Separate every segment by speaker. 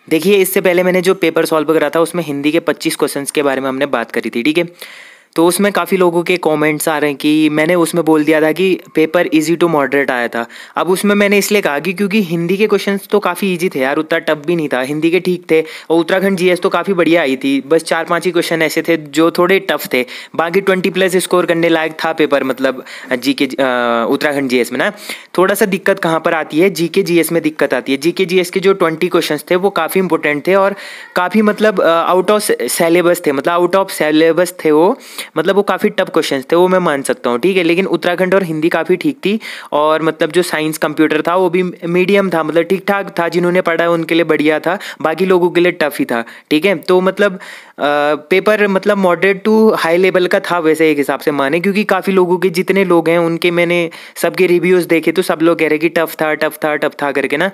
Speaker 1: देखिए, इससे पहले मैंने जो पेपर सॉल्व करा था उसमें हिंदी के 25 क्वेश्चंस के बारे में हमने बात करी थी, ठीक है। तो उसमें काफ़ी लोगों के कमेंट्स आ रहे हैं कि मैंने उसमें बोल दिया था कि पेपर इजी टू मॉडरेट आया था। अब उसमें मैंने इसलिए कहा कि क्योंकि हिंदी के क्वेश्चंस तो काफ़ी इजी थे यार, उतना टफ भी नहीं था, हिंदी के ठीक थे। और उत्तराखंड जीएस तो काफ़ी बढ़िया आई थी, बस 4-5 ही क्वेश्चन ऐसे थे जो थोड़े टफ थे। बाकी 20+ स्कोर करने लायक था पेपर, मतलब जीके उत्तराखंड जीएस में ना। थोड़ा सा दिक्कत कहाँ पर आती है, जीके जीएस में दिक्कत आती है। जीके जीएस के जो 20 क्वेश्चन थे वो काफ़ी इंपॉर्टेंट थे और काफ़ी मतलब आउट ऑफ सिलेबस थे, मतलब आउट ऑफ सिलेबस थे वो, मतलब वो काफ़ी टफ क्वेश्चंस थे, वो मैं मान सकता हूँ, ठीक है। लेकिन उत्तराखंड और हिंदी काफ़ी ठीक थी। और मतलब जो साइंस कंप्यूटर था वो भी मीडियम था, मतलब ठीक ठाक था, जिन्होंने पढ़ा है उनके लिए बढ़िया था, बाकी लोगों के लिए टफ ही था, ठीक है। तो मतलब पेपर मतलब मॉडरेट टू हाई लेवल का था वैसे एक हिसाब से माने, क्योंकि काफ़ी लोगों के जितने लोग हैं उनके मैंने सबके रिव्यूज़ देखे तो सब लोग कह रहे कि टफ था टफ था टफ था करके ना।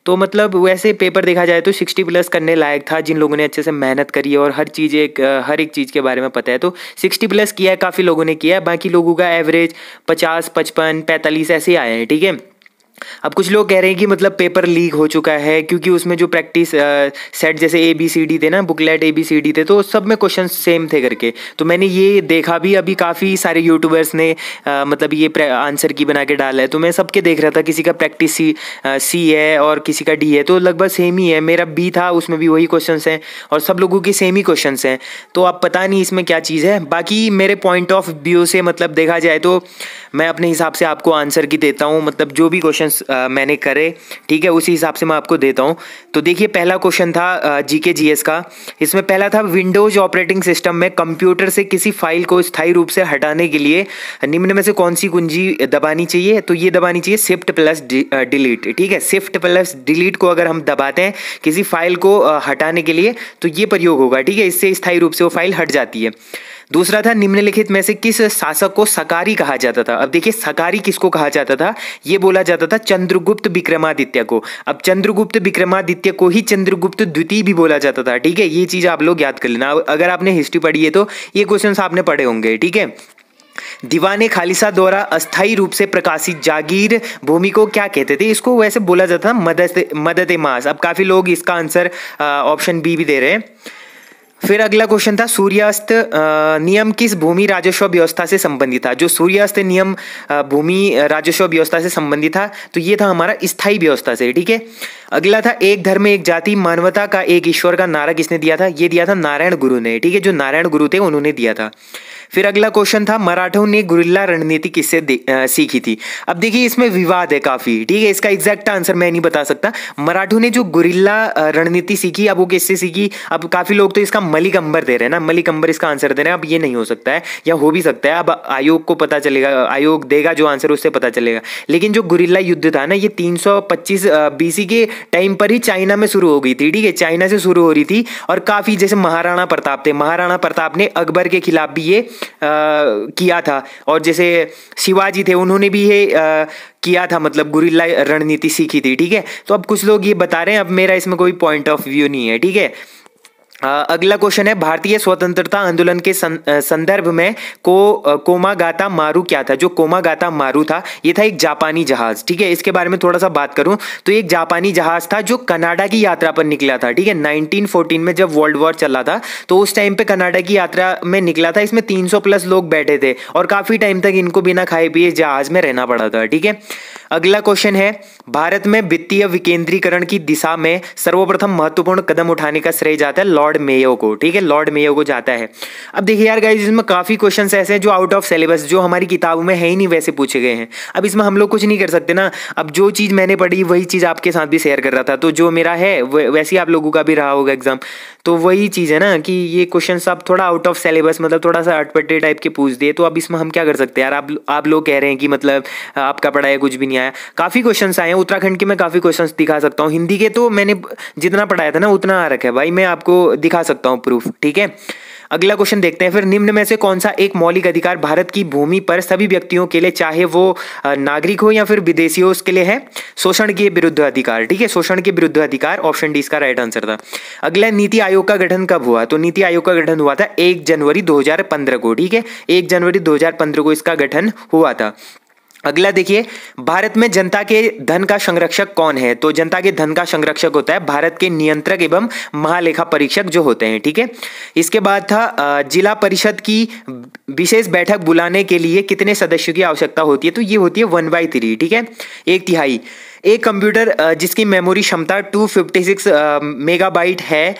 Speaker 1: तो मतलब वैसे पेपर देखा जाए तो 60+ करने लायक था, जिन लोगों ने अच्छे से मेहनत करी है और हर एक चीज़ के बारे में पता है तो 60+ किया है, काफ़ी लोगों ने किया है। बाकी लोगों का एवरेज 50, 55, 45 ऐसे आए हैं, ठीक है। अब कुछ लोग कह रहे हैं कि मतलब पेपर लीक हो चुका है, क्योंकि उसमें जो प्रैक्टिस सेट जैसे ABCD थे ना, बुकलेट ABCD थे, तो सब में क्वेश्चन सेम थे करके। तो मैंने ये देखा भी, अभी काफ़ी सारे यूट्यूबर्स ने मतलब ये आंसर की बना के डाला है, तो मैं सबके देख रहा था, किसी का प्रैक्टिस C है और किसी का D है, तो लगभग सेम ही है। मेरा B था, उसमें भी वही क्वेश्चन हैं और सब लोगों के सेम ही क्वेश्चन हैं। तो अब पता नहीं इसमें क्या चीज़ है। बाकी मेरे पॉइंट ऑफ व्यू से मतलब देखा जाए तो मैं अपने हिसाब से आपको आंसर की देता हूँ, मतलब जो भी क्वेश्चंस मैंने करे, ठीक है, उसी हिसाब से मैं आपको देता हूँ। तो देखिए, पहला क्वेश्चन था जीके जीएस का। इसमें पहला था, विंडोज ऑपरेटिंग सिस्टम में कंप्यूटर से किसी फाइल को स्थायी रूप से हटाने के लिए निम्न में से कौन सी कुंजी दबानी चाहिए? तो ये दबानी चाहिए Shift+Delete, ठीक है। Shift+Delete को अगर हम दबाते हैं किसी फाइल को हटाने के लिए तो ये प्रयोग होगा, ठीक है, इससे स्थायी रूप से वो फाइल हट जाती है। दूसरा था, निम्नलिखित में से किस शासक को सकारी कहा जाता था? अब देखिए, सकारी किसको कहा जाता था? ये बोला जाता था चंद्रगुप्त विक्रमादित्य को। अब चंद्रगुप्त विक्रमादित्य को ही चंद्रगुप्त द्वितीय भी बोला जाता था, ठीक है। ये चीज आप लोग याद कर लेना, अगर आपने हिस्ट्री पढ़ी है तो ये क्वेश्चंस आपने पढ़े होंगे, ठीक है। दीवाने खालिसा द्वारा अस्थायी रूप से प्रकाशित जागीर भूमि को क्या कहते थे? इसको वैसे बोला जाता था मदद मास। अब काफी लोग इसका आंसर ऑप्शन बी भी दे रहे हैं। फिर अगला क्वेश्चन था, सूर्यास्त नियम किस भूमि राजस्व व्यवस्था से संबंधित था? जो सूर्यास्त नियम भूमि राजस्व व्यवस्था से संबंधित था, तो ये था हमारा स्थायी व्यवस्था से, ठीक है। अगला था, एक धर्म एक जाति मानवता का एक ईश्वर का नारा किसने दिया था? ये दिया था नारायण गुरु ने, ठीक है, जो नारायण गुरु थे उन्होंने दिया था। फिर अगला क्वेश्चन था, मराठों ने गुरिल्ला रणनीति किससे सीखी थी? अब देखिए, इसमें विवाद है काफी, ठीक है, इसका एग्जैक्ट आंसर मैं नहीं बता सकता। मराठों ने जो गुरिल्ला रणनीति सीखी, अब वो किससे सीखी? अब काफी लोग तो इसका मलिक अंबर दे रहे हैं ना, मलिक अंबर इसका आंसर दे रहे हैं। अब ये नहीं हो सकता है, या हो भी सकता है, अब आयोग को पता चलेगा, आयोग देगा जो आंसर उससे पता चलेगा। लेकिन जो गुरिल्ला युद्ध था ना, ये 325 BC के टाइम पर ही चाइना में शुरू हो गई थी, ठीक है, चाइना से शुरू हो रही थी। और काफी जैसे महाराणा प्रताप थे, महाराणा प्रताप ने अकबर के खिलाफ भी ये किया था, और जैसे शिवाजी थे उन्होंने भी ये किया था, मतलब गुरिल्ला रणनीति सीखी थी, ठीक है। तो अब कुछ लोग ये बता रहे हैं, अब मेरा इसमें कोई पॉइंट ऑफ व्यू नहीं है, ठीक है। अगला क्वेश्चन है, भारतीय स्वतंत्रता आंदोलन के संदर्भ में कोमागाता मारू क्या था? जो कोमागाता मारू था, ये था एक जापानी जहाज, ठीक है। इसके बारे में थोड़ा सा बात करूं तो एक जापानी जहाज था जो कनाडा की यात्रा पर निकला था, ठीक है। 1914 में जब वर्ल्ड वॉर चला था तो उस टाइम पे कनाडा की यात्रा में निकला था। इसमें 300+ लोग बैठे थे और काफी टाइम तक इनको बिना खाए पिए जहाज में रहना पड़ा था, ठीक है। अगला क्वेश्चन है, भारत में वित्तीय विकेंद्रीकरण की दिशा में सर्वप्रथम महत्वपूर्ण कदम उठाने का श्रेय जाता है लॉर्ड मेयो को, ठीक है, लॉर्ड मेयो को जाता है। अब देखिए यार गाइस, इसमें काफी क्वेश्चंस ऐसे हैं जो आउट ऑफ सिलेबस, जो हमारी किताबों में है ही नहीं, वैसे पूछे गए हैं। अब इसमें हम लोग कुछ नहीं कर सकते ना। अब जो चीज मैंने पढ़ी वही चीज आपके साथ भी शेयर कर रहा था, तो जो मेरा है वैसे ही आप लोगों का भी रहा होगा एग्जाम। तो वही चीज है ना कि ये क्वेश्चन आप थोड़ा आउट ऑफ सिलेबस, मतलब थोड़ा सा अटपटे टाइप के पूछ दिए, तो अब इसमें हम क्या कर सकते हैं यार। आप लोग कह रहे हैं कि मतलब आपका पढ़ाया कुछ भी नहीं आया। काफी क्वेश्चंस आए हैं उत्तराखंड के, मैं काफी क्वेश्चंस दिखा सकता हूँ। हिंदी के तो मैंने जितना पढ़ाया था ना उतना आ रखा है भाई, मैं आपको दिखा सकता हूँ प्रूफ, ठीक है। अगला क्वेश्चन देखते हैं, फिर निम्न में से कौन सा एक मौलिक अधिकार भारत की भूमि पर सभी व्यक्तियों के लिए, चाहे वो नागरिक हो या फिर विदेशी हो, उसके लिए है? शोषण के विरुद्ध अधिकार, ठीक है, शोषण के विरुद्ध अधिकार, ऑप्शन डी इसका राइट आंसर था। अगला, नीति आयोग का गठन कब हुआ? तो नीति आयोग का गठन हुआ था 1 जनवरी 2015 को, ठीक है, 1 जनवरी 2015 को इसका गठन हुआ था। अगला देखिए, भारत में जनता के धन का संरक्षक कौन है? तो जनता के धन का संरक्षक होता है भारत के नियंत्रक एवं महालेखा परीक्षक जो होते हैं, ठीक है। इसके बाद था जिला परिषद की विशेष बैठक बुलाने के लिए कितने सदस्यों की आवश्यकता होती है? तो ये होती है 1/3, ठीक है, 1/3। एक कंप्यूटर जिसकी मेमोरी क्षमता 256 मेगाबाइट है,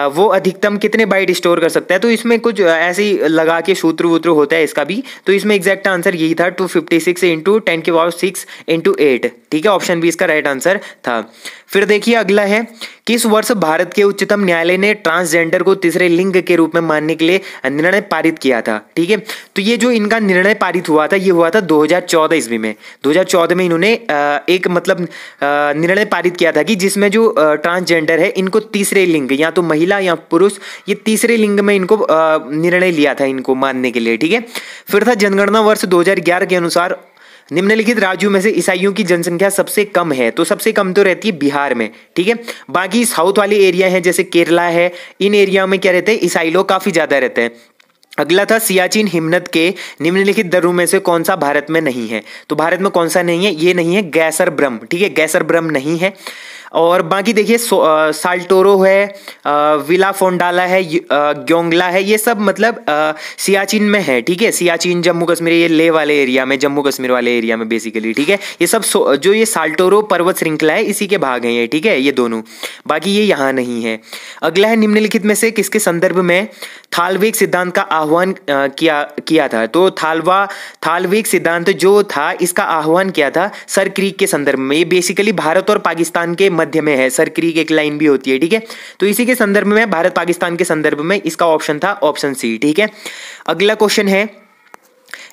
Speaker 1: वो अधिकतम कितने बाइट स्टोर कर सकता है? तो इसमें कुछ ऐसे ही लगा के सूत्र वूत्र होता है इसका भी, तो इसमें एग्जैक्ट आंसर यही था, 256 इंटू 10⁻6 इंटू 8, ठीक है, ऑप्शन बी इसका राइट आंसर था। फिर देखिए अगला है, किस वर्ष भारत के उच्चतम न्यायालय ने ट्रांसजेंडर को तीसरे लिंग के रूप में मानने के लिए निर्णय पारित किया था? ठीक है, तो ये जो इनका निर्णय पारित हुआ था, ये हुआ था 2014 ईस्वी में। 2014 में इन्होंने एक मतलब निर्णय पारित किया था कि जिसमें जो ट्रांसजेंडर है इनको तीसरे लिंग, या तो महिला या पुरुष, ये तीसरे लिंग में इनको निर्णय लिया था इनको मानने के लिए, ठीक है। फिर था जनगणना वर्ष 2011 के अनुसार निम्नलिखित राज्यों में से ईसाइयों की जनसंख्या सबसे कम है? तो सबसे कम तो रहती है बिहार में, ठीक है। बाकी साउथ वाले एरिया हैं जैसे केरला है, इन एरिया में क्या रहते हैं, ईसाई लोग काफी ज्यादा रहते हैं। अगला था सियाचिन हिमनद के निम्नलिखित दर्रों में से कौन सा भारत में नहीं है? तो भारत में कौन सा नहीं है? ये नहीं है गैसर ब्रह्म, ठीक है, गैसर ब्रह्म नहीं है। और बाकी देखिए साल्टोरो है, विला फोंडाला है, ग्योंगला है, ये सब मतलब सियाचिन में है, ठीक है। सियाचिन जम्मू कश्मीर, ये लेह वाले एरिया में, जम्मू कश्मीर वाले एरिया में बेसिकली, ठीक है। ये सब जो ये साल्टोरो पर्वत श्रृंखला है इसी के भाग हैं ये, ठीक है, ये दोनों, बाकी ये यहाँ नहीं है। अगला है, निम्नलिखित में से किसके संदर्भ में थालवेग सिद्धांत का आह्वान किया था? तो थालवेग सिद्धांत जो था इसका आह्वान किया था सर क्रीक के संदर्भ में। ये बेसिकली भारत और पाकिस्तान के मध्य में है, सर क्रीक एक लाइन भी होती है, ठीक है। तो इसी के संदर्भ में, भारत पाकिस्तान के संदर्भ में इसका ऑप्शन था ऑप्शन सी, ठीक है। अगला क्वेश्चन है,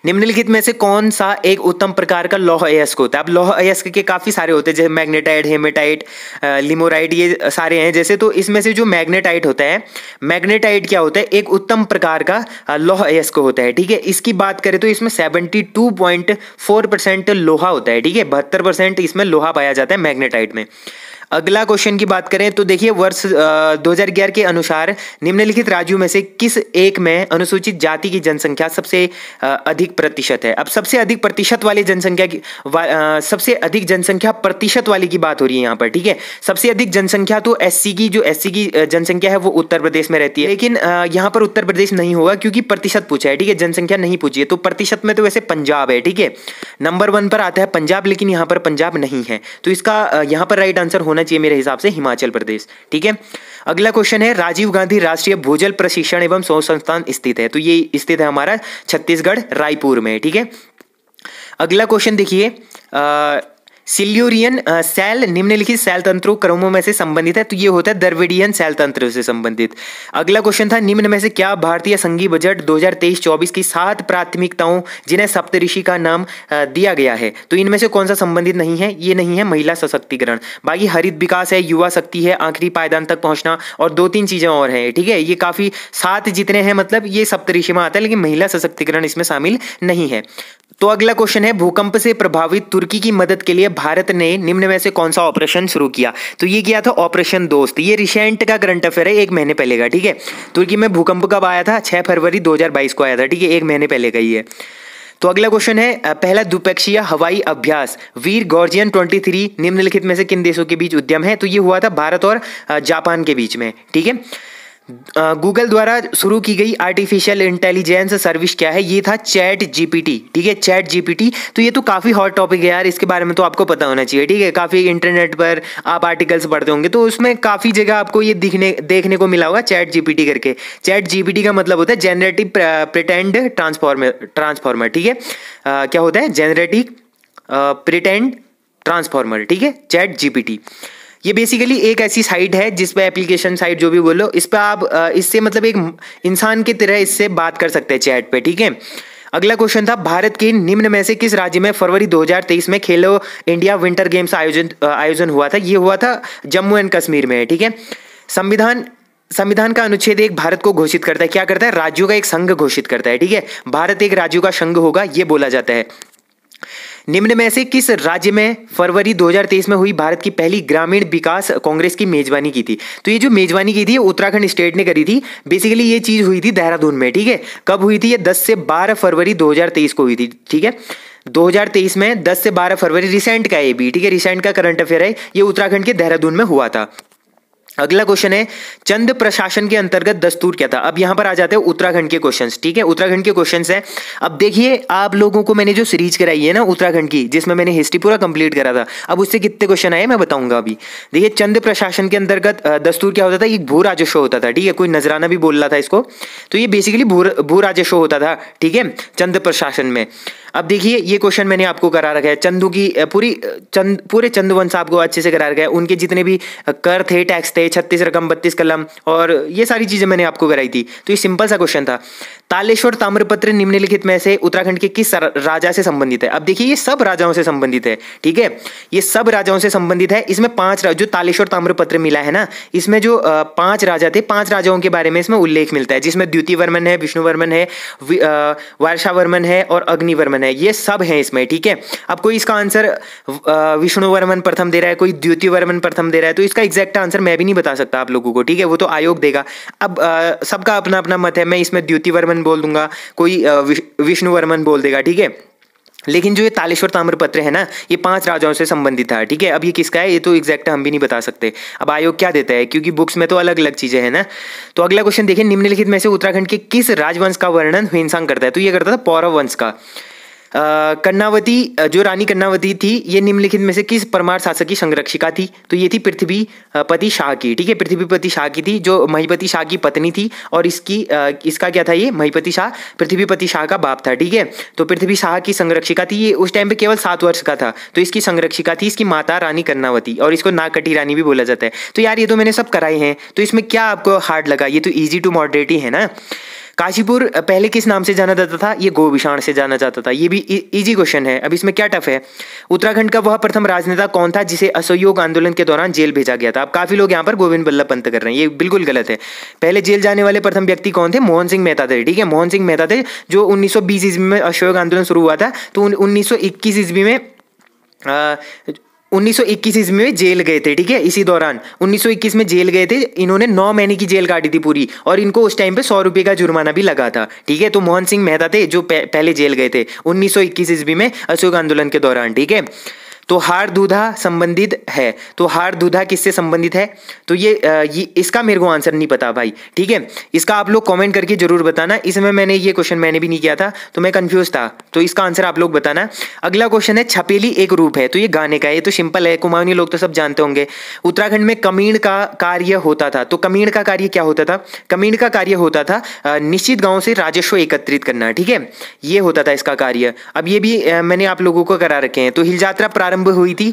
Speaker 1: निम्नलिखित में से कौन सा एक उत्तम प्रकार का लौह अयस्क होता है? अब लौह अयस्क के काफी सारे होते हैं, जैसे मैग्नेटाइट, हेमेटाइट, लिमोराइट, ये सारे हैं जैसे। तो इसमें से जो मैग्नेटाइट होता है, मैग्नेटाइट क्या होता है? एक उत्तम प्रकार का लौह अयस्क होता है, ठीक है। इसकी बात करें तो इसमें 72.4% लोहा होता है, ठीक है, 72% इसमें लोहा पाया जाता है मैग्नेटाइट में। अगला क्वेश्चन की बात करें तो देखिए, वर्ष 2011 के अनुसार निम्नलिखित राज्यों में से किस एक में अनुसूचित जाति की जनसंख्या सबसे अधिक प्रतिशत है? अब सबसे अधिक प्रतिशत वाली जनसंख्या की सबसे अधिक जनसंख्या प्रतिशत वाली की बात हो रही है यहाँ पर, ठीक है। सबसे अधिक जनसंख्या तो एससी की जनसंख्या है वो उत्तर प्रदेश में रहती है, लेकिन यहाँ पर उत्तर प्रदेश नहीं होगा क्योंकि प्रतिशत पूछा है, ठीक है, जनसंख्या नहीं पूछी है। तो प्रतिशत में तो वैसे पंजाब है, ठीक है, नंबर 1 पर आता है पंजाब, लेकिन यहाँ पर पंजाब नहीं है। तो इसका यहाँ पर राइट आंसर होना चाहिए मेरे हिसाब से हिमाचल प्रदेश, ठीक है। अगला क्वेश्चन है, राजीव गांधी राष्ट्रीय भूजल प्रशिक्षण एवं शोध संस्थान स्थित है? तो ये स्थित है हमारा छत्तीसगढ़ रायपुर में, ठीक है। अगला क्वेश्चन देखिए, सिल्यूरियन सेल निम्नलिखित सेल तंत्रों क्रमों में से संबंधित है? तो ये होता है द्रविडियन सेल तंत्र से संबंधित। अगला क्वेश्चन था, निम्न में से क्या भारतीय संघीय बजट 2023-24 की 7 प्राथमिकताओं जिन्हें सप्तऋषि का नाम दिया गया है? तो इनमें से कौन सा संबंधित नहीं है? ये नहीं है महिला सशक्तिकरण। बाकी हरित विकास है, युवा शक्ति है, आखिरी पायदान तक पहुंचना, और 2-3 चीजें और हैं, ठीक है। ये काफी 7 जितने हैं मतलब ये सप्तऋषि में आता है, लेकिन महिला सशक्तिकरण इसमें शामिल नहीं है। तो अगला क्वेश्चन है, भूकंप से प्रभावित तुर्की की मदद के लिए भारत ने निम्न में से कौन सा ऑपरेशन शुरू किया? तो ये किया था ऑपरेशन दोस्त। ये रिसेंट का करंट अफेयर है, 1 महीने पहले का, ठीक है। तुर्की में भूकंप कब आया था? 6 फरवरी 2022 को आया था, ठीक है, 1 महीने पहले का ही है। तो अगला क्वेश्चन है, पहला द्विपक्षीय हवाई अभ्यास वीर गॉर्जियन 23 निम्नलिखित में से किन देशों के बीच उद्यम है? तो ये हुआ था भारत और जापान के बीच में, ठीक है। गूगल द्वारा शुरू की गई आर्टिफिशियल इंटेलिजेंस सर्विस क्या है? ये था चैट जीपीटी, ठीक है, चैट जीपीटी। तो ये तो काफी हॉट टॉपिक है यार, इसके बारे में तो आपको पता होना चाहिए, ठीक है। काफी इंटरनेट पर आप आर्टिकल्स पढ़ते होंगे तो उसमें काफी जगह आपको ये देखने को मिला होगा चैट जीपीटी करके। चैट जीपीटी का मतलब होता है जेनरेटिव प्रिटेंड ट्रांसफॉर्मर, ठीक है। क्या होता है? जेनरेटिव प्रिटेंड ट्रांसफॉर्मर, ठीक है, चैट जीपीटी। ये बेसिकली एक ऐसी साइट है जिस पे एप्लीकेशन साइट जो भी बोलो, इस पे आप इससे मतलब एक इंसान की तरह इससे बात कर सकते हैं चैट पे, ठीक है। अगला क्वेश्चन था, भारत के निम्न में से किस राज्य में फरवरी 2023 में खेलो इंडिया विंटर गेम्स आयोजन हुआ था? ये हुआ था जम्मू एंड कश्मीर में, ठीक है। संविधान का अनुच्छेद 1 भारत को घोषित करता है, क्या करता है? राज्यों का एक संघ घोषित करता है, ठीक है। भारत एक राज्यों का संघ होगा ये बोला जाता है। निम्न में से किस राज्य में फरवरी 2023 में हुई भारत की पहली ग्रामीण विकास कांग्रेस की मेजबानी की थी? तो ये जो मेजबानी की थी उत्तराखंड स्टेट ने करी थी। बेसिकली ये चीज हुई थी देहरादून में, ठीक है। कब हुई थी? ये 10 से 12 फरवरी 2023 को हुई थी, ठीक है। 2023 में 10 से 12 फरवरी, रिसेंट का ये भी, ठीक है, रिसेंट का करंट अफेयर है, ये उत्तराखंड के देहरादून में हुआ था। अगला क्वेश्चन है, चंद प्रशासन के अंतर्गत दस्तूर क्या था। अब यहां पर आ जाते हैं उत्तराखंड के क्वेश्चंस, ठीक है, उत्तराखंड के क्वेश्चंस हैं। अब देखिए आप लोगों को मैंने जो सीरीज कराई है ना उत्तराखंड की, जिसमें मैंने हिस्ट्री पूरा कंप्लीट करा था, अब उससे कितने क्वेश्चन आए मैं बताऊंगा अभी। देखिए चंद प्रशासन के अंतर्गत दस्तूर क्या होता था, एक भू राजस्व होता था, ठीक है, कोई नजराना भी बोल रहा था इसको, तो ये बेसिकली भू राजस्व होता था, ठीक है, चंद प्रशासन में। अब देखिए ये क्वेश्चन मैंने आपको करा रखा है, चंदू की पूरे चंद वंश आपको अच्छे से करा रखा है, उनके जितने भी कर थे, टैक्स थे, 36 रकम 32 कलम और ये सारी चीजें मैंने आपको कराई थी। तो ये सिंपल सा क्वेश्चन था। तालेश्वर ताम्रपत्र निम्नलिखित में से उत्तराखंड के किस राजा से संबंधित है। अब देखिए ये सब राजाओं से संबंधित है, ठीक है, ये सब राजाओं से संबंधित है। इसमें 5 जो तालेश्वर ताम्रपत्र मिला है ना, इसमें जो 5 राजा थे, 5 राजाओं के बारे में इसमें उल्लेख मिलता है, जिसमें द्युतिवर्मन है, विष्णुवर्मन है, वर्षावर्मन है और अग्निवर्मन है, ये सब है इसमें, ठीक है। अब कोई इसका आंसर विष्णुवर्मन प्रथम दे रहा है, कोई द्युतिवर्मन प्रथम दे रहा है, तो इसका एग्जैक्ट आंसर मैं भी नहीं बता सकता आप लोगों को, ठीक है, वो तो आयोग देगा। अब सबका अपना अपना मत है, मैं इसमें द्युतिवर्मन बोल दूंगा, कोई विष्णुवर्मन बोल देगा, ठीक है। लेकिन जो ये तालेश्वर ताम्रपत्र है ना, ये 5 राजाओं से संबंधित था, ठीक है। अब ये किसका है ये तो एग्जैक्ट हम भी नहीं बता सकते, अब आयोग क्या देता है, क्योंकि बुक्स में तो अलग अलग चीजें हैं ना। तो अगला क्वेश्चन देखिए, निम्नलिखित में से उत्तराखंड के किस राजवंश का वर्णन ह्वेनसांग करता है। तो ये करता था पौरव वंश का। कर्णावती, जो रानी कर्णावती थी, ये निम्नलिखित में से किस परमार शासक की संरक्षिका थी। तो ये थी पृथ्वीपति शाह की, ठीक है, पृथ्वीपति शाह की थी, जो महीपति शाह की पत्नी थी, और इसका क्या था, ये महीपति शाह पृथ्वीपति शाह का बाप था, ठीक है। तो पृथ्वी शाह की संरक्षिका थी, ये उस टाइम पे केवल 7 वर्ष का था, तो इसकी संरक्षिका थी इसकी माता रानी कर्णावती, और इसको नागकटी रानी भी बोला जाता है। तो यार ये तो मैंने सब कराए हैं, तो इसमें क्या आपको हार्ड लगा, ये तो ईजी टू मॉडरेट ही है ना। काशीपुर पहले किस नाम से जाना जाता था, ये गोविषाण से जाना जाता था, ये भी इजी क्वेश्चन है। अब इसमें क्या टफ है, उत्तराखंड का वह प्रथम राजनेता कौन था जिसे असहयोग आंदोलन के दौरान जेल भेजा गया था। अब काफी लोग यहाँ पर गोविंद बल्लभ पंत कर रहे हैं, ये बिल्कुल गलत है। पहले जेल जाने वाले प्रथम व्यक्ति कौन थे, मोहन सिंह मेहता थे, ठीक है, मोहन सिंह मेहता थे, जो 1920 ईस्वी में असहयोग आंदोलन शुरू हुआ था, तो 1921 ईस्वी में 1921 ईस्वी में जेल गए थे, ठीक है। इसी दौरान 1921 में जेल गए थे, इन्होंने 9 महीने की जेल काटी थी पूरी, और इनको उस टाइम पे 100 रुपये का जुर्माना भी लगा था, ठीक है। तो मोहन सिंह मेहता थे जो पहले जेल गए थे 1921 ईस्वी में असहयोग आंदोलन के दौरान, ठीक है। तो हारदूधा संबंधित है, तो हारदूधा किससे संबंधित है, तो ये इसका मेरे को आंसर नहीं पता भाई, ठीक है, इसका आप लोग कमेंट करके जरूर बताना। इसमें मैंने ये क्वेश्चन मैंने भी नहीं किया था, तो मैं कंफ्यूज था, तो इसका आंसर आप लोग बताना। अगला क्वेश्चन है, छपेली एक रूप है, तो ये गाने का है, ये तो सिंपल है, कुमाऊनी लोग तो सब जानते होंगे। उत्तराखंड में कमीण का कार्य होता था, तो कमीण का कार्य क्या होता था, कमीण का कार्य होता था निश्चित गाँव से राजस्व एकत्रित करना, ठीक है, ये होता था इसका कार्य। अब ये भी मैंने आप लोगों को करा रखे हैं। तो हिल यात्रा प्रारंभ हुई थी,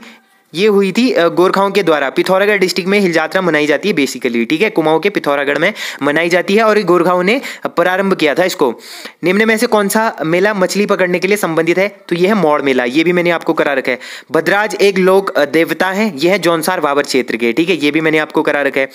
Speaker 1: ये हुई थी गोरखाओं के द्वारा। पिथौरागढ़ डिस्ट्रिक्ट में हिल यात्रा मनाई जाती है बेसिकली, ठीक है, कुमाऊं के पिथौरागढ़ में मनाई जाती है, और ये गोरखाओं ने प्रारंभ किया था इसको। निम्न में से कौन सा मेला मछली पकड़ने के लिए संबंधित है, तो यह है मौड़ मेला, ये भी मैंने आपको करा रखा है। भद्राज एक लोक देवता है, यह है जौनसार भाबर क्षेत्र के, ठीक है, ये भी मैंने आपको करा रखा है।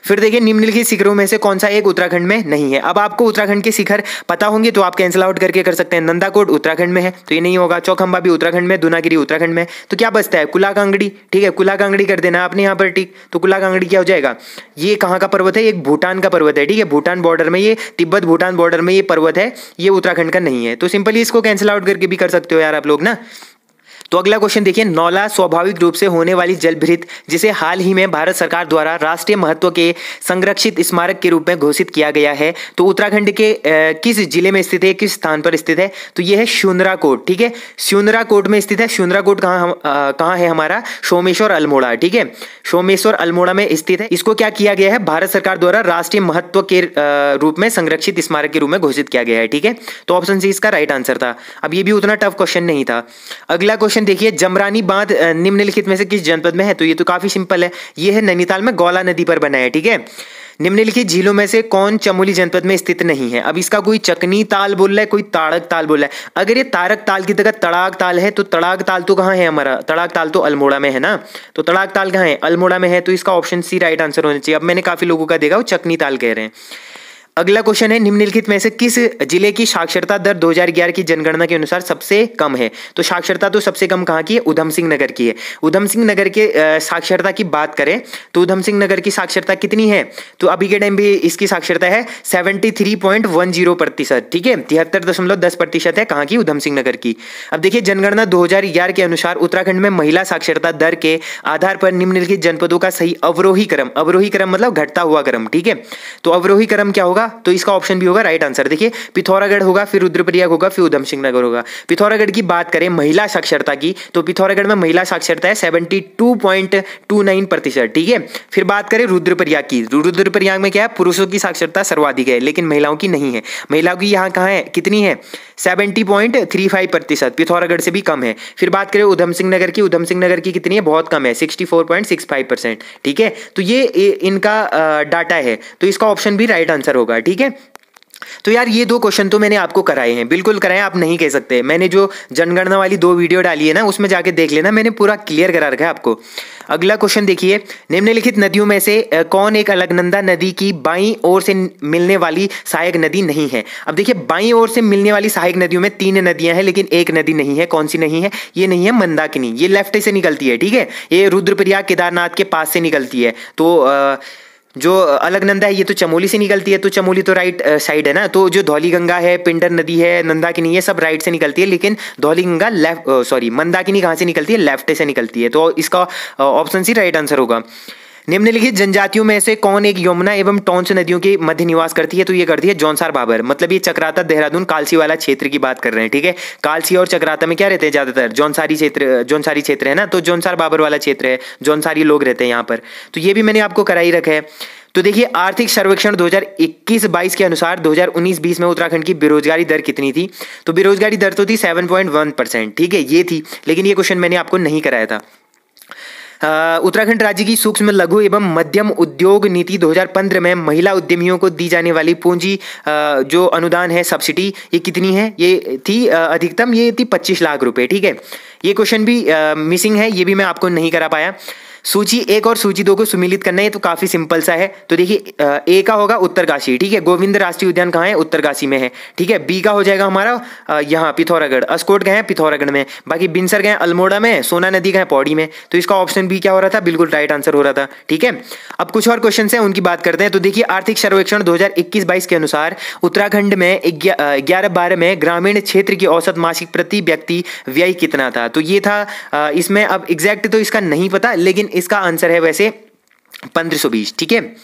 Speaker 1: फिर देखिए, निम्नलिखित शिखरों में से कौन सा एक उत्तराखंड में नहीं है। अब आपको उत्तराखंड के शिखर पता होंगे तो आप कैंसिल आउट करके कर सकते हैं। नंदाकोट उत्तराखंड में है, तो ये नहीं होगा। चौखंबा भी उत्तराखंड में, दुनागिरी उत्तराखंड में, तो क्या बचता है, कुला कांगड़ी, ठीक है, कुला कांगड़ी कर देना आपने यहाँ पर, ठीक। तो कुला कांगड़ी क्या हो जाएगा, ये कहाँ का पर्वत है, एक भूटान का पर्वत है, ठीक है, भूटान बॉर्डर में, ये तिब्बत भूटान बॉर्डर में ये पर्वत है, ये उत्तराखंड का नहीं है। तो सिंपली इसको कैंसिल आउट करके भी कर सकते हो यार आप लोग ना। तो अगला क्वेश्चन देखिए, नौला स्वाभाविक रूप से होने वाली जलभृत, जिसे हाल ही में भारत सरकार द्वारा राष्ट्रीय महत्व के संरक्षित स्मारक के रूप में घोषित किया गया है, तो उत्तराखंड के किस जिले में स्थित है, किस स्थान पर स्थित है, तो यह है शून्राकोट, ठीक है, शून्राकोट में स्थित है। शून्राकोट कहाँ है हमारा, सोमेश्वर अल्मोड़ा, ठीक है, सोमेश्वर अल्मोड़ा में स्थित है। इसको क्या किया गया है, भारत सरकार द्वारा राष्ट्रीय महत्व के रूप में संरक्षित स्मारक के रूप में घोषित किया गया है, ठीक है। तो ऑप्शन सी इसका राइट आंसर था। अब ये भी उतना टफ क्वेश्चन नहीं था। अगला क्वेश्चन देखिए, जमरानी बांध निम्नलिखित में से किस जनपद में है, तो ये तो काफी सिंपल है, ये है नैनीताल में गौला नदी पर बना है, ठीक है। निम्नलिखित झीलों में से कौन चमोली जनपद में स्थित नहीं है। अब इसका कोई चकनी ताल बोल रहा है, कोई ताड़क ताल बोल रहा है। अगर ये तारक ताल की जगह तड़ाक ताल है, तो तड़ाक ताल तो कहाँ है हमारा, तड़ाक ताल तो अल्मोड़ा में है ना, तो तड़ाक ताल कहाँ है, अल्मोड़ा में है, तो इसका ऑप्शन सी राइट आंसर होना चाहिए। अब मैंने काफी लोगों का देखा वो चकनी ताल कह रहे हैं। अगला क्वेश्चन है, निम्नलिखित में से किस जिले की साक्षरता दर 2011 की जनगणना के अनुसार सबसे कम है? तो साक्षरता तो सबसे कम कहाँ की है? उधम सिंह नगर की है। उधम सिंह नगर के साक्षरता की बात करें तो उधम सिंह नगर की साक्षरता कितनी है? तो अभी के टाइम पे इसकी साक्षरता है 73.10%। ठीक है, 73.10% है कहाँ की? उधम सिंह नगर की। अब देखिए, जनगणना 2011 के अनुसार उत्तराखंड में महिला साक्षरता दर के आधार पर निम्नलिखित जनपदों का सही अवरोही क्रम मतलब घटता हुआ क्रम। ठीक है, तो अवरोही क्रम क्या होगा? तो इसका ऑप्शन भी होगा राइट आंसर। देखिए, पिथौरागढ़ होगा, फिर रुद्रप्रयाग होगा, फिर उधम सिंह नगर होगा। पिथौरागढ़ की बात करें महिला साक्षरता की, तो पिथौरागढ़ में महिला साक्षरता है 72.29%। ठीक है, फिर बात करें रुद्रप्रयाग की, रुद्रप्रयाग में क्या है? पुरुषों की साक्षरता सर्वाधिक है लेकिन महिलाओं की नहीं है। महिलाओं की यहाँ कहाँ है, कितनी है? 70.35%, पिथौरागढ़ से भी कम है। फिर बात करें उधम सिंह नगर की, उधम सिंह नगर की कितनी है? बहुत कम है, 64.65%। ठीक है, तो ये इनका डाटा है, तो इसका ऑप्शन भी राइट आंसर होगा। ठीक है, तो यार ये दो क्वेश्चन तो मैंने आपको कराए हैं, बिल्कुल कराए, आप नहीं कह सकते। मैंने जो जनगणना वाली 2 वीडियो डाली है ना, उसमें जाके देख लेना, मैंने पूरा क्लियर करा रखा है आपको। अगला क्वेश्चन देखिए, निम्नलिखित नदियों में से कौन एक अलकनंदा नदी की बाईं ओर से मिलने वाली सहायक नदी नहीं है? अब देखिए, बाईं ओर से मिलने वाली सहायक नदियों में 3 नदियां हैं लेकिन एक नदी नहीं है। कौन सी नहीं है? ये नहीं है मंदाकिनी, ये लेफ्ट से निकलती है। ठीक है, ये रुद्रप्रयाग केदारनाथ के पास से निकलती है। तो जो अलकनंदा है ये तो चमोली से निकलती है, तो चमोली तो राइट साइड है ना। तो जो धौलीगंगा है, पिंडर नदी है, नंदाकिनी, ये सब राइट से निकलती है, लेकिन धौलीगंगा मंदाकिनी कहाँ से निकलती है? लेफ्ट से निकलती है। तो इसका ऑप्शन सी राइट आंसर होगा। निम्नलिखित जनजातियों में से कौन एक यमुना एवं टोंस नदियों के मध्य निवास करती है? तो ये करती है जौनसार भाबर, मतलब ये चक्राता, देहरादून, कालसी वाला क्षेत्र की बात कर रहे हैं। ठीक है, कालसी और चक्राता में क्या रहते हैं ज्यादातर? जौनसारी क्षेत्र है ना, तो जौनसार भाबर वाला क्षेत्र है, जौनसारी लोग रहते हैं यहाँ पर। तो ये भी मैंने आपको करा ही रखा है। तो देखिए, आर्थिक सर्वेक्षण 2021-22 के अनुसार 2019-20 में उत्तराखंड की बेरोजगारी दर कितनी थी? तो बेरोजगारी दर तो थी 7.1%। ठीक है, ये थी, लेकिन ये क्वेश्चन मैंने आपको नहीं कराया था। उत्तराखंड राज्य की सूक्ष्म, लघु एवं मध्यम उद्योग नीति 2015 में महिला उद्यमियों को दी जाने वाली पूंजी जो अनुदान है, सब्सिडी, ये कितनी है? ये थी अधिकतम, ये थी 25 लाख रुपए। ठीक है, ये क्वेश्चन भी मिसिंग है, ये भी मैं आपको नहीं करा पाया। सूची 1 और सूची 2 को सुमिलित करना है, तो काफी सिंपल सा है। तो देखिए, ए का होगा उत्तरकाशी। ठीक है, गोविंद राष्ट्रीय उद्यान कहाँ है? उत्तरकाशी में है। ठीक है, बी का हो जाएगा हमारा यहाँ पिथौरागढ़, अस्कोट गए हैं पिथौरागढ़ में, बाकी बिनसर गए अल्मोड़ा में, सोना नदी गए पौड़ी में। तो इसका ऑप्शन बी क्या हो रहा था? बिल्कुल राइट आंसर हो रहा था। ठीक है, अब कुछ और क्वेश्चन है, उनकी बात करते हैं। तो देखिए, आर्थिक सर्वेक्षण 2021-22 के अनुसार उत्तराखंड में 11-12 में ग्रामीण क्षेत्र की औसत मासिक प्रति व्यक्ति व्यय कितना था? तो ये था, इसमें अब एग्जैक्ट तो इसका नहीं पता, लेकिन इसका आंसर है वैसे 1520। ठीक है,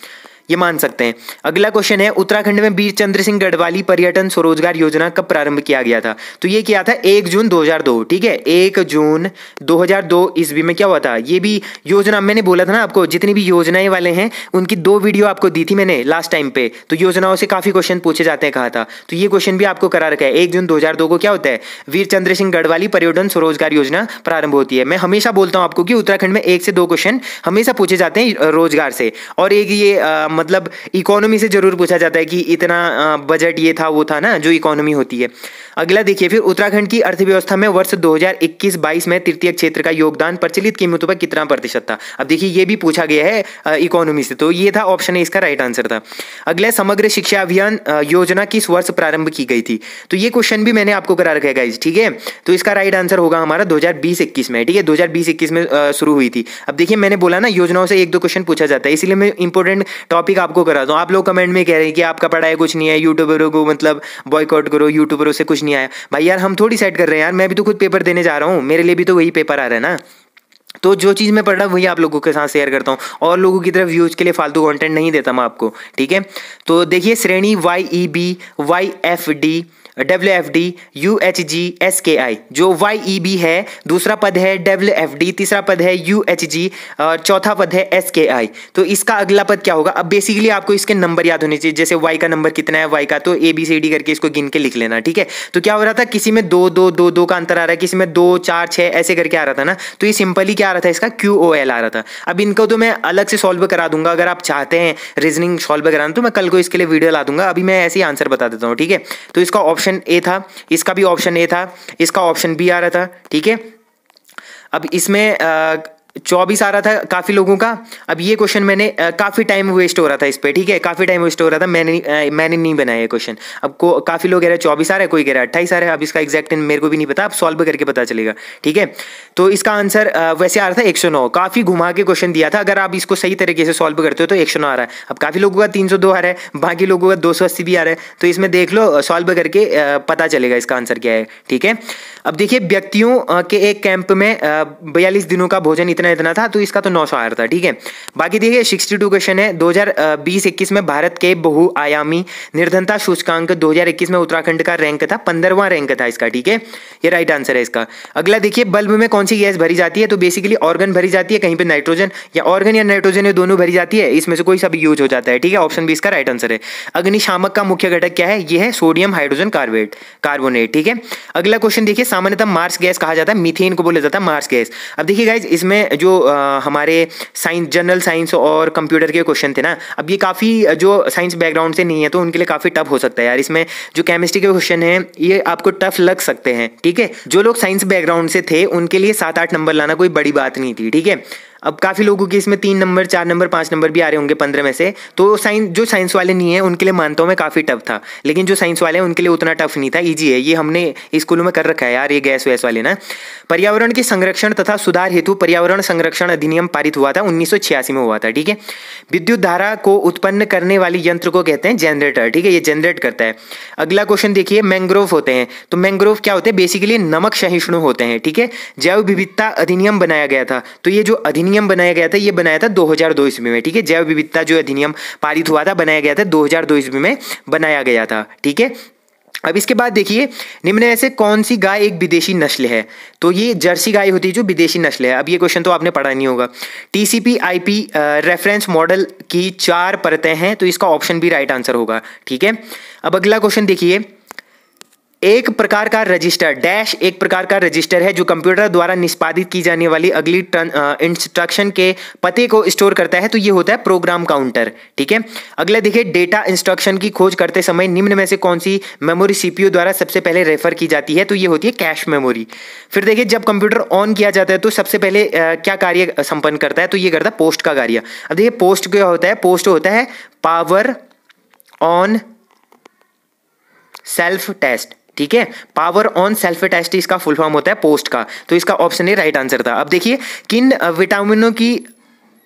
Speaker 1: ये मान सकते हैं। अगला क्वेश्चन है, उत्तराखंड में वीर चंद्र सिंह गढ़वाली पर्यटन स्वरोजगार योजना कब प्रारंभ किया गया था? तो ये किया था 1 जून 2002। ठीक है, 1 जून 2002 ईस्वी में क्या हुआ था? ये भी योजना मैंने बोला था ना आपको, जितनी भी योजनाएं वाले हैं उनकी 2 वीडियो आपको दी थी मैंने लास्ट टाइम पे। तो योजनाओं से काफी क्वेश्चन पूछे जाते हैं कहा था, तो ये क्वेश्चन भी आपको करा रखा है। 1 जून 2002 को क्या होता है? वीर चंद्र सिंह गढ़वाली पर्यटन स्वरोजगार योजना प्रारंभ होती है। मैं हमेशा बोलता हूँ आपको कि उत्तराखंड में 1 से 2 क्वेश्चन हमेशा पूछे जाते हैं रोजगार से, और एक ये मतलब इकोनॉमी से जरूर पूछा जाता है कि इतना बजट ये था वो था ना, जो इकोनॉमी होती है। अगला देखिए, फिर उत्तराखंड की अर्थव्यवस्था में वर्ष 2021-22 में तृतीय क्षेत्र का योगदान प्रचलित कीमतों पर कितना प्रतिशत था? अब देखिए, ये भी पूछा गया है इकोनॉमी से, तो ये था ऑप्शन ए, इसका राइट आंसर था। अगला, समग्र शिक्षा अभियान योजना किस वर्ष प्रारंभ की गई थी? तो ये क्वेश्चन भी मैंने आपको करा रखा है गाइस। ठीक है, तो इसका राइट आंसर होगा हमारा 2020-21 में। ठीक है, 2020-21 में शुरू हुई थी। अब देखिए, मैंने बोला ना योजनाओं से 1-2 क्वेश्चन पूछा जाता है, इसलिए मैं इंपॉर्टेंट टॉपिक आपको करा दूं। आप लोग कमेंट में कह रहे हैं कि आपका पढ़ाई कुछ नहीं है, यूट्यूबरों को मतलब बॉयकॉट करो, यूट्यूबरों से कुछ नहीं आया। भाई यार, हम थोड़ी सेट कर रहे हैं यार, मैं भी तो खुद पेपर देने जा रहा हूँ, मेरे लिए भी तो वही पेपर आ रहा है ना। तो जो चीज़ मैं पढ़ रहा हूँ वही आप लोगों के साथ शेयर करता हूँ, और लोगों की तरफ व्यूज के लिए फालतू कंटेंट नहीं देता मैं आपको। ठीक है, तो देखिए, श्रेणी YEB, YFD, WFD, UHG, SKI, जो YEB है, दूसरा पद है WFD, तीसरा पद है UHG, और चौथा पद है SKI। तो इसका अगला पद क्या होगा? अब बेसिकली आपको इसके नंबर याद होने चाहिए, जैसे Y का नंबर कितना है, Y का, तो ABCD करके इसको गिन के लिख लेना। ठीक है, तो क्या हो रहा था, किसी में 2 का अंतर आ रहा है, किसी में 2, 4, 6 ऐसे करके आ रहा था ना, तो ये सिंपली क्या आ रहा था, इसका QOL आ रहा था। अब इनको तो मैं अलग से सॉल्व करा दूंगा, अगर आप चाहते हैं रीजनिंग सॉल्व कराना तो मैं कल को इसके लिए वीडियो ला दूंगा, अभी मैं ऐसे ही आंसर बता देता हूँ। ठीक है, तो इसका ऑप्शन ए था, इसका भी ऑप्शन ए था, इसका ऑप्शन बी आ रहा था। ठीक है, अब इसमें 24 आ रहा था काफ़ी लोगों का। अब ये क्वेश्चन मैंने काफ़ी टाइम वेस्ट हो रहा था इस पर, ठीक है, काफ़ी टाइम वेस्ट हो रहा था, मैंने नहीं बनाया ये क्वेश्चन। अब काफ़ी लोग कह रहे हैं 24 आ रहा है, कोई कह रहा है 28 आ रहा है। अब इसका एग्जैक्ट मेरे को भी नहीं पता, अब सॉल्व करके पता चलेगा, ठीक है। तो इसका आंसर वैसे आ रहा था 109। काफ़ी घुमा के क्वेश्चन दिया था, अगर आप इसको सही तरीके से सॉल्व करते हो तो 109 आ रहा है। अब काफ़ी लोगों का 302 आ रहा है, बाकी लोगों का 280 भी आ रहा है। तो इसमें देख लो, सॉल्व करके पता चलेगा इसका आंसर क्या है, ठीक है। अब देखिए, व्यक्तियों के एक कैंप में 42 दिनों का भोजन इतना था, तो इसका तो 900 आ रहा था, ठीक है। बाकी देखिए 62 क्वेश्चन है। 2020-21 में भारत के बहुआयामी निर्धनता सूचकांक 2021 में उत्तराखंड का रैंक था 15वां रैंक था इसका, ठीक है। ये राइट आंसर है इसका। अगला देखिए, बल्ब में कौन सी गैस भरी जाती है? तो बेसिकली ऑर्गन भरी जाती है, कहीं पे नाइट्रोजन, या ऑर्गन या नाइट्रोजन ये दोनों भरी जाती है, इसमें से कोई सा भी यूज हो जाता है, ठीक है। ऑप्शन बी इसका राइट आंसर है। अग्निशामक का मुख्य घटक क्या है? ये है सोडियम हाइड्रोजन कार्बोनेट, ठीक है। अगला क्वेश्चन देखिए, सामान्यतः मार्स गैस कहा जाता है, मीथेन को बोला जाता है मार्स गैस। अब देखिए गाइज, इसमें जो हमारे साइंस, जनरल साइंस और कंप्यूटर के क्वेश्चन थे ना, अब ये काफ़ी जो साइंस बैकग्राउंड से नहीं है तो उनके लिए काफ़ी टफ हो सकता है यार। इसमें जो केमिस्ट्री के क्वेश्चन हैं ये आपको टफ लग सकते हैं, ठीक है। जो लोग साइंस बैकग्राउंड से थे उनके लिए 7-8 नंबर लाना कोई बड़ी बात नहीं थी, ठीक है। अब काफ़ी लोगों के इसमें 3 नंबर, 4 नंबर, 5 नंबर भी आ रहे होंगे 15 में से, तो जो साइंस वाले नहीं है उनके लिए मानता हूँ मैं काफ़ी टफ था, लेकिन जो साइंस वाले हैं उनके लिए उतना टफ नहीं था, ईजी है। ये हमने स्कूलों में कर रखा है यार, ये गैस वैस वाले ना। पर्यावरण के संरक्षण तथा सुधार हेतु पर्यावरण संरक्षण अधिनियम पारित हुआ था, 1986 में हुआ था, ठीक है। विद्युत धारा को उत्पन्न करने वाली यंत्र को कहते हैं जनरेटर, ठीक है, ये जनरेट करता है। अगला क्वेश्चन देखिए, मैंग्रोव होते हैं, तो मैंग्रोव क्या होते हैं? बेसिकली नमक सहिष्णु होते हैं, ठीक है। जैव विविधता अधिनियम बनाया गया था, तो ये जो अधिनियम बनाया गया था ये बनाया था 2002 ईस्वी में, ठीक है। जैव विविधता जो अधिनियम पारित हुआ था, बनाया गया था 2002 ईस्वी में बनाया गया था, ठीक है। अब इसके बाद देखिए, निम्न में से कौन सी गाय एक विदेशी नस्ल है? तो ये जर्सी गाय होती है जो विदेशी नस्ल है। अब ये क्वेश्चन तो आपने पढ़ा नहीं होगा। TCP/IP रेफरेंस मॉडल की 4 परतें हैं, तो इसका ऑप्शन भी राइट आंसर होगा, ठीक है। अब अगला क्वेश्चन देखिए, एक प्रकार का रजिस्टर डैश एक प्रकार का रजिस्टर है जो कंप्यूटर द्वारा निष्पादित की जाने वाली अगली इंस्ट्रक्शन के पते को स्टोर करता है, तो ये होता है प्रोग्राम काउंटर, ठीक है। अगला देखिए, डेटा इंस्ट्रक्शन की खोज करते समय निम्न में से कौन सी मेमोरी CPU द्वारा सबसे पहले रेफर की जाती है? तो ये होती है कैश मेमोरी। फिर देखिए, जब कंप्यूटर ऑन किया जाता है तो सबसे पहले क्या कार्य संपन्न करता है? तो ये करता है पोस्ट का कार्य। अब देखिए, पोस्ट क्या होता है? पोस्ट होता है पावर ऑन सेल्फ टेस्ट, ठीक है। पावर ऑन सेल्फ टेस्ट इसका फुल फॉर्म होता है पोस्ट का, तो इसका ऑप्शन ए राइट आंसर था। अब देखिए, किन विटामिनों की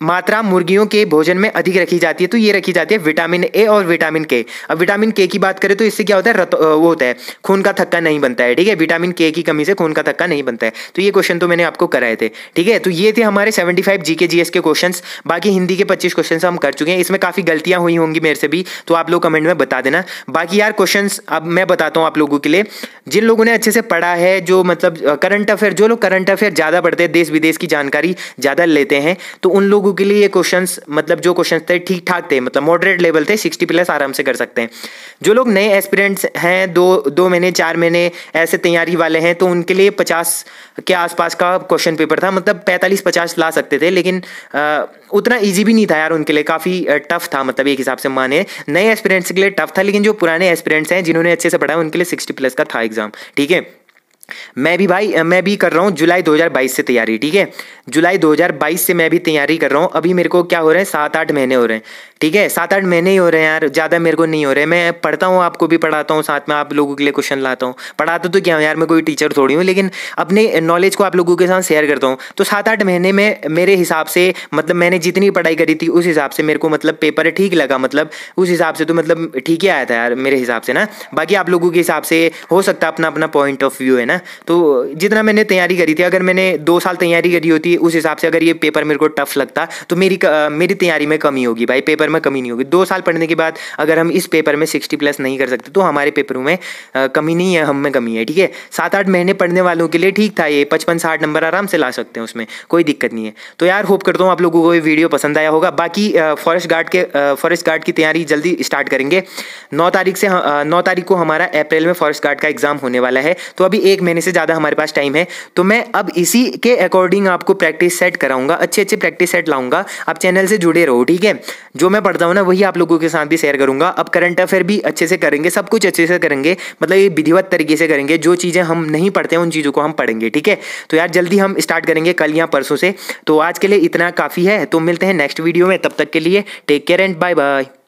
Speaker 1: मात्रा मुर्गियों के भोजन में अधिक रखी जाती है? तो ये रखी जाती है विटामिन ए और विटामिन के। अब विटामिन के की बात करें तो इससे क्या होता है? वो होता है खून का थक्का नहीं बनता है, ठीक है। विटामिन के की कमी से खून का थक्का नहीं बनता है। तो ये क्वेश्चन तो मैंने आपको कराए थे, ठीक है। तो ये थे हमारे 75 GK GS के क्वेश्चंस। बाकी हिंदी के 25 क्वेश्चन हम कर चुके हैं। इसमें काफ़ी गलतियां हुई होंगी मेरे से भी, तो आप लोग कमेंट में बता देना। बाकी यार क्वेश्चन अब मैं बताता हूँ आप लोगों के लिए, जिन लोगों ने अच्छे से पढ़ा है, जो मतलब करंट अफेयर, जो लोग करंट अफेयर ज़्यादा पढ़ते हैं, देश विदेश की जानकारी ज़्यादा लेते हैं, तो उन लोगों के लिए ये क्वेश्चन मतलब जो क्वेश्चन थे ठीक ठाक थे, मतलब मॉडरेट लेवल थे, 60+ आराम से कर सकते हैं। जो लोग नए एस्पिरेंट्स हैं, 2 महीने 4 महीने ऐसे तैयारी वाले हैं, तो उनके लिए 50 के आसपास का क्वेश्चन पेपर था, मतलब 45-50 ला सकते थे, लेकिन उतना इजी भी नहीं था यार उनके लिए, काफ़ी टफ था, मतलब एक हिसाब से माने नए एस्पिरेंट्स के लिए टफ था, लेकिन जो पुराने एस्पिरेंट्स हैं जिन्होंने अच्छे से पढ़ा है उनके लिए 60+ का था एग्जाम, ठीक है। मैं भी कर रहा हूँ जुलाई 2022 से तैयारी, ठीक है। जुलाई 2022 से मैं भी तैयारी कर रहा हूँ। अभी मेरे को क्या हो रहा है, 7-8 महीने हो रहे हैं, ठीक है। 7-8 महीने ही हो रहे हैं यार, ज़्यादा मेरे को नहीं हो रहे। मैं पढ़ता हूँ, आपको भी पढ़ाता हूँ, साथ में आप लोगों के लिए क्वेश्चन लाता हूँ। पढ़ाता तो क्या हूँ यार, मैं कोई टीचर थोड़ी हूँ, लेकिन अपने नॉलेज को आप लोगों के साथ शेयर करता हूँ। तो 7-8 महीने में मेरे हिसाब से, मतलब मैंने जितनी पढ़ाई करी थी उस हिसाब से मेरे को मतलब पेपर ठीक लगा, मतलब उस हिसाब से तो मतलब ठीक ही आया था यार मेरे हिसाब से ना। बाकी आप लोगों के हिसाब से हो सकता है, अपना अपना पॉइंट ऑफ व्यू है ना। तो जितना मैंने तैयारी करी थी, अगर मैंने 2 साल तैयारी करी होती उस हिसाब से, अगर ये पेपर मेरे को टफ लगता तो मेरी तैयारी में कमी होगी भाई, पेपर में कमी नहीं होगी। 2 साल पढ़ने के बाद अगर हम इस पेपर में 60+ नहीं कर सकते तो हमारे पेपरों में कमी नहीं है, हम में कमी है, ठीक है। 7-8 महीने पढ़ने वालों के लिए ठीक था, ये 55-60 नंबर आराम से ला सकते हैं, उसमें कोई दिक्कत नहीं है। तो यार होप करता हूँ आप लोगों को ये वीडियो पसंद आया होगा। बाकी फॉरेस्ट गार्ड की तैयारी जल्दी स्टार्ट करेंगे। 9 तारीख को हमारा अप्रैल में फॉरेस्ट गार्ड का एग्जाम होने वाला है, तो अभी 1 महीने से ज़्यादा हमारे पास टाइम है। तो मैं अब इसी के अकॉर्डिंग आपको प्रैक्टिस सेट कराऊंगा, अच्छे प्रैक्टिस सेट लाऊंगा। आप चैनल से जुड़े रहो, ठीक है। जो मैं मैं पढ़ता हूँ ना वही आप लोगों के साथ भी शेयर करूँगा। अब करंट अफेयर भी अच्छे से करेंगे, सब कुछ अच्छे से करेंगे, मतलब ये विधिवत तरीके से करेंगे। जो चीज़ें हम नहीं पढ़ते हैं उन चीज़ों को हम पढ़ेंगे, ठीक है। तो यार जल्दी हम स्टार्ट करेंगे कल या परसों से। तो आज के लिए इतना काफ़ी है, तो मिलते हैं नेक्स्ट वीडियो में। तब तक के लिए take care and bye bye.